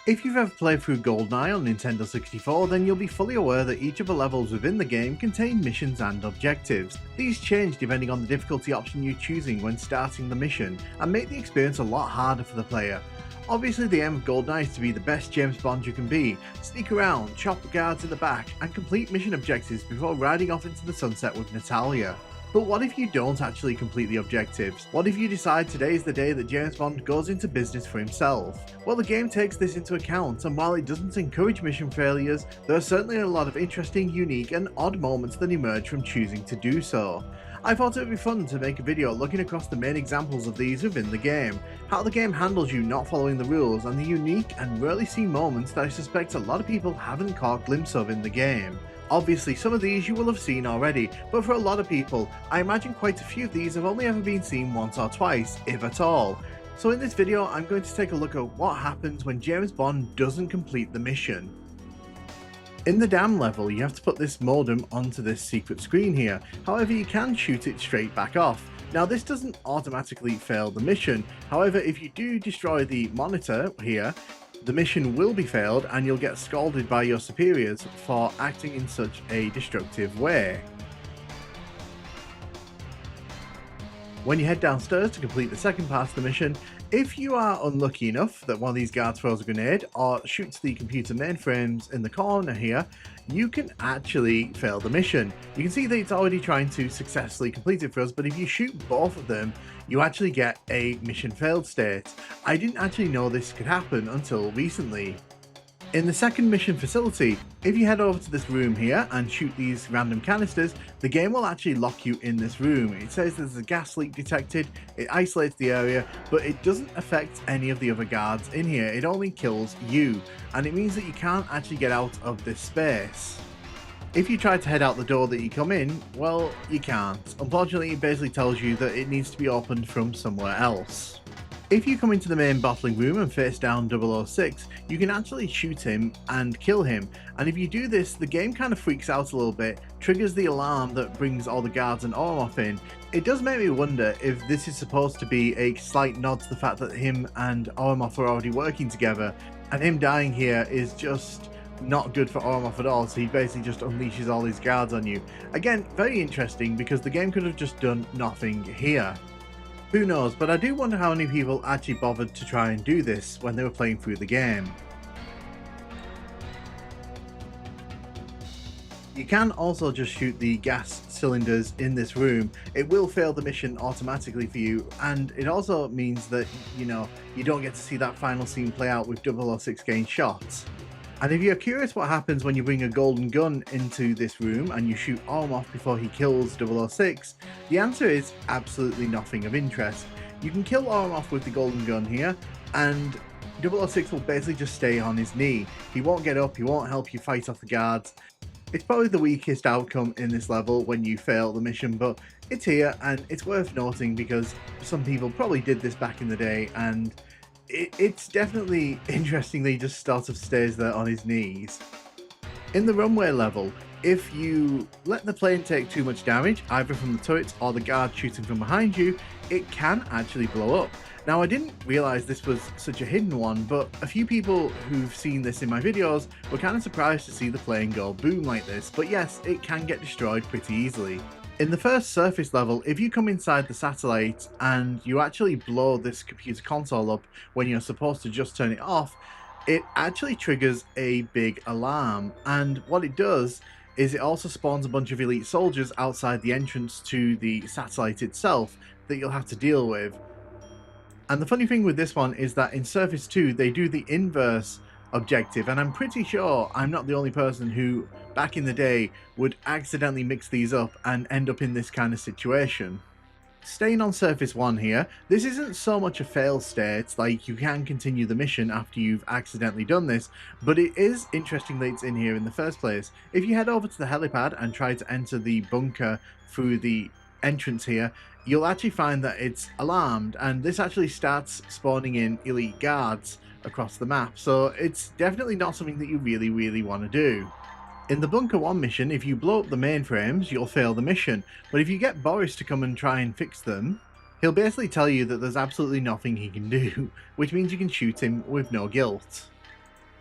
If you've ever played through Goldeneye on Nintendo 64, then you'll be fully aware that each of the levels within the game contain missions and objectives. These change depending on the difficulty option you're choosing when starting the mission, and make the experience a lot harder for the player. Obviously the aim of Goldeneye is to be the best James Bond you can be, sneak around, chop the guards in the back, and complete mission objectives before riding off into the sunset with Natalia. But what if you don't actually complete the objectives? What if you decide today is the day that James Bond goes into business for himself? Well, the game takes this into account, and while it doesn't encourage mission failures, there are certainly a lot of interesting, unique, and odd moments that emerge from choosing to do so. I thought it would be fun to make a video looking across the main examples of these within the game, how the game handles you not following the rules, and the unique and rarely seen moments that I suspect a lot of people haven't caught a glimpse of in the game. Obviously some of these you will have seen already, but for a lot of people, I imagine quite a few of these have only ever been seen once or twice, if at all. So in this video I'm going to take a look at what happens when James Bond doesn't complete the mission. In the dam level you have to put this modem onto this secret screen here, however you can shoot it straight back off. Now this doesn't automatically fail the mission, however if you do destroy the monitor here, the mission will be failed and you'll get scolded by your superiors for acting in such a destructive way. When you head downstairs to complete the second part of the mission, if you are unlucky enough that one of these guards throws a grenade or shoots the computer mainframes in the corner here, you can actually fail the mission. You can see that it's already trying to successfully complete it for us, but if you shoot both of them, you actually get a mission failed state. I didn't actually know this could happen until recently. In the second mission facility, if you head over to this room here and shoot these random canisters, the game will actually lock you in this room. It says there's a gas leak detected, it isolates the area, but it doesn't affect any of the other guards in here, it only kills you, and it means that you can't actually get out of this space. If you try to head out the door that you come in, well, you can't. Unfortunately, it basically tells you that it needs to be opened from somewhere else. If you come into the main bottling room and face down 006, you can actually shoot him and kill him, and if you do this, the game kind of freaks out a little bit, triggers the alarm that brings all the guards and Orloff in. It does make me wonder if this is supposed to be a slight nod to the fact that him and Orloff are already working together, and him dying here is just not good for Orloff at all, so he basically just unleashes all his guards on you. Again, very interesting because the game could have just done nothing here. Who knows, but I do wonder how many people actually bothered to try and do this when they were playing through the game. You can also just shoot the gas cylinders in this room. It will fail the mission automatically for you, and it also means that, you don't get to see that final scene play out with 006 getting shot. And if you're curious what happens when you bring a golden gun into this room and you shoot Orloff before he kills 006, the answer is absolutely nothing of interest. You can kill Orloff with the golden gun here, and 006 will basically just stay on his knee. He won't get up, he won't help you fight off the guards. It's probably the weakest outcome in this level when you fail the mission, but it's here and it's worth noting because some people probably did this back in the day, and it's definitely interestingly just sort of stays there on his knees. In the runway level, if you let the plane take too much damage, either from the turrets or the guard shooting from behind you, it can actually blow up. Now I didn't realise this was such a hidden one, but a few people who've seen this in my videos were kind of surprised to see the plane go boom like this, but yes, it can get destroyed pretty easily. In the first surface level, if you come inside the satellite and you actually blow this computer console up when you're supposed to just turn it off, it actually triggers a big alarm, and what it does is it also spawns a bunch of elite soldiers outside the entrance to the satellite itself that you'll have to deal with. And the funny thing with this one is that in Surface 2 they do the inverse objective, and I'm pretty sure I'm not the only person who back in the day would accidentally mix these up and end up in this kind of situation. Staying on Surface 1 here, this isn't so much a fail state, like you can continue the mission after you've accidentally done this, but it is interesting that it's in here in the first place. If you head over to the helipad and try to enter the bunker through the entrance here, you'll actually find that it's alarmed, and this actually starts spawning in elite guards across the map, so it's definitely not something that you really want to do. In the Bunker 1 mission, if you blow up the mainframes, you'll fail the mission, but if you get Boris to come and try and fix them, he'll basically tell you that there's absolutely nothing he can do, which means you can shoot him with no guilt.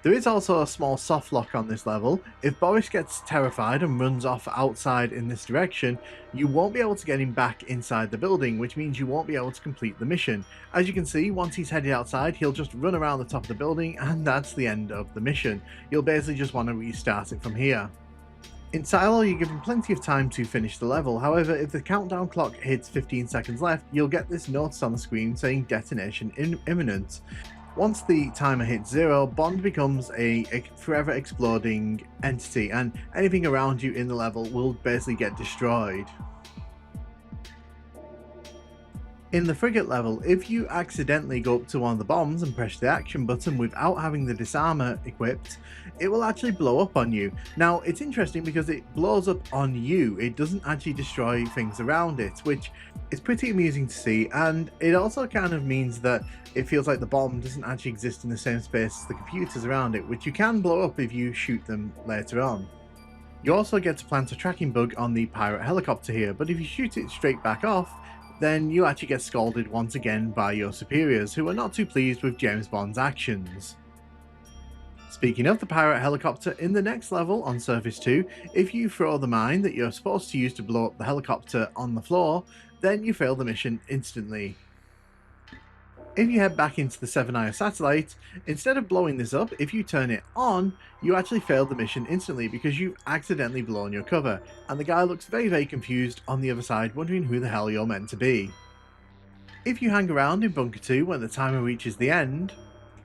There is also a small soft lock on this level. If Boris gets terrified and runs off outside in this direction, you won't be able to get him back inside the building, which means you won't be able to complete the mission. As you can see, once he's headed outside, he'll just run around the top of the building, and that's the end of the mission. You'll basically just want to restart it from here. In Silo, you're given plenty of time to finish the level. However, if the countdown clock hits 15 seconds left, you'll get this notice on the screen saying detonation imminent. Once the timer hits 0, Bond becomes a forever exploding entity, and anything around you in the level will basically get destroyed. In the frigate level, if you accidentally go up to one of the bombs and press the action button without having the disarmer equipped, it will actually blow up on you. Now, it's interesting because it blows up on you, it doesn't actually destroy things around it, which is pretty amusing to see, and it also kind of means that it feels like the bomb doesn't actually exist in the same space as the computers around it, which you can blow up if you shoot them later on. You also get to plant a tracking bug on the pirate helicopter here, but if you shoot it straight back off, then you actually get scolded once again by your superiors, who are not too pleased with James Bond's actions. Speaking of the pirate helicopter, in the next level on Surface 2, if you throw the mine that you're supposed to use to blow up the helicopter on the floor, then you fail the mission instantly. If you head back into the Seven Eye satellite, instead of blowing this up, if you turn it on, you actually fail the mission instantly because you've accidentally blown your cover, and the guy looks very confused on the other side, wondering who the hell you're meant to be. If you hang around in Bunker 2 when the timer reaches the end,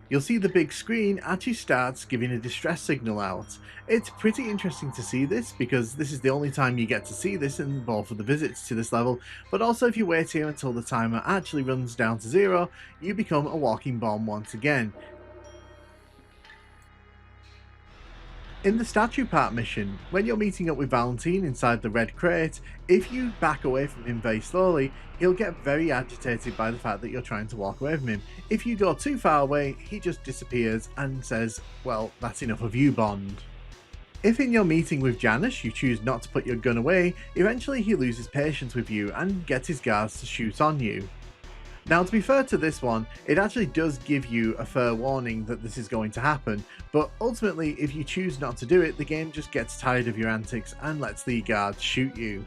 you'll see the big screen actually starts giving a distress signal out. It's pretty interesting to see this because this is the only time you get to see this in both of the visits to this level, but also if you wait here until the timer actually runs down to 0, you become a walking bomb once again. In the statue part mission, when you're meeting up with Valentine inside the red crate, if you back away from him very slowly, he'll get very agitated by the fact that you're trying to walk away from him. If you go too far away, he just disappears and says, well, that's enough of you, Bond. If in your meeting with Janice you choose not to put your gun away, eventually he loses patience with you and gets his guards to shoot on you. Now, to be fair to this one, it actually does give you a fair warning that this is going to happen, but ultimately if you choose not to do it, the game just gets tired of your antics and lets the guards shoot you.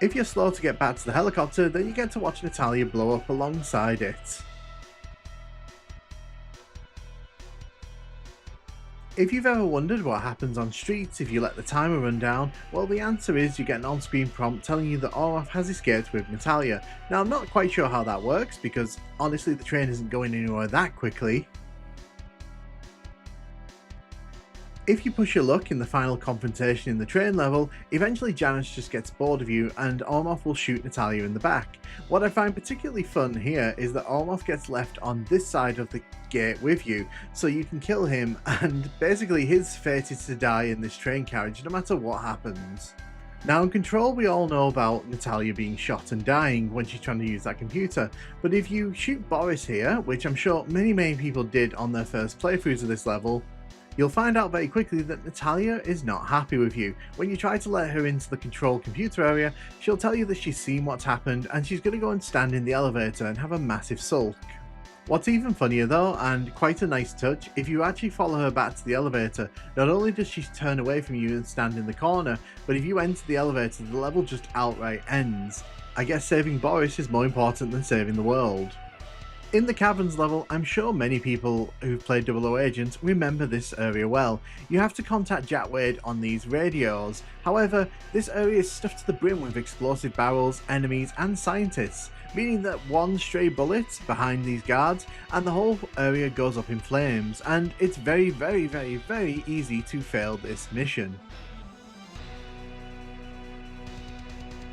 If you're slow to get back to the helicopter, then you get to watch Natalia blow up alongside it. If you've ever wondered what happens on streets if you let the timer run down, well, the answer is you get an on-screen prompt telling you that Orloff has escaped with Natalia. Now, I'm not quite sure how that works because honestly the train isn't going anywhere that quickly. If you push your luck in the final confrontation in the train level, eventually Janice just gets bored of you and Orloff will shoot Natalia in the back. What I find particularly fun here is that Orloff gets left on this side of the gate with you, so you can kill him, and basically his fate is to die in this train carriage no matter what happens. Now in Control we all know about Natalia being shot and dying when she's trying to use that computer, but if you shoot Boris here, which I'm sure many people did on their first playthroughs of this level, you'll find out very quickly that Natalia is not happy with you. When you try to let her into the control computer area, she'll tell you that she's seen what's happened and she's going to go and stand in the elevator and have a massive sulk. What's even funnier though, and quite a nice touch, if you actually follow her back to the elevator, not only does she turn away from you and stand in the corner, but if you enter the elevator, the level just outright ends. I guess saving Boris is more important than saving the world. In the caverns level, I'm sure many people who've played 00 Agents remember this area well. You have to contact Jack Wade on these radios. However, this area is stuffed to the brim with explosive barrels, enemies and scientists, meaning that one stray bullet behind these guards and the whole area goes up in flames, and it's very easy to fail this mission.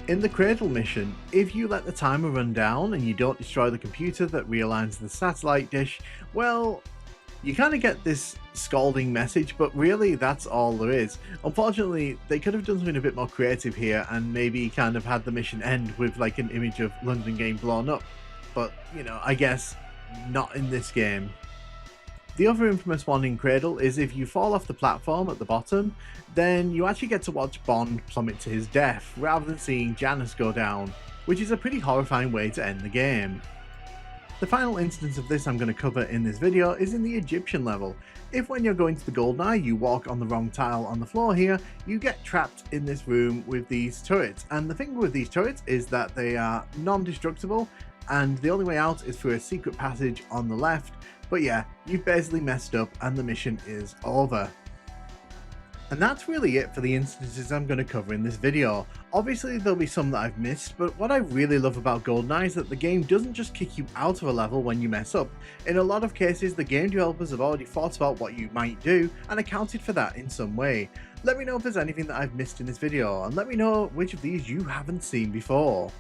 In the Cradle mission, if you let the timer run down and you don't destroy the computer that realigns the satellite dish, well, you kind of get this scalding message, but really that's all there is. Unfortunately, they could have done something a bit more creative here and maybe kind of had the mission end with like an image of London getting blown up, but you know, I guess not in this game. The other infamous one in Cradle is if you fall off the platform at the bottom, then you actually get to watch Bond plummet to his death rather than seeing Janice go down, which is a pretty horrifying way to end the game. The final instance of this I'm going to cover in this video is in the Egyptian level. If when you're going to the Goldeneye you walk on the wrong tile on the floor here, you get trapped in this room with these turrets. And the thing with these turrets is that they are non-destructible, and the only way out is through a secret passage on the left. But yeah, you've basically messed up and the mission is over. And that's really it for the instances I'm going to cover in this video. Obviously there'll be some that I've missed, but what I really love about Goldeneye is that the game doesn't just kick you out of a level when you mess up. In a lot of cases, the game developers have already thought about what you might do and accounted for that in some way. Let me know if there's anything that I've missed in this video, and let me know which of these you haven't seen before.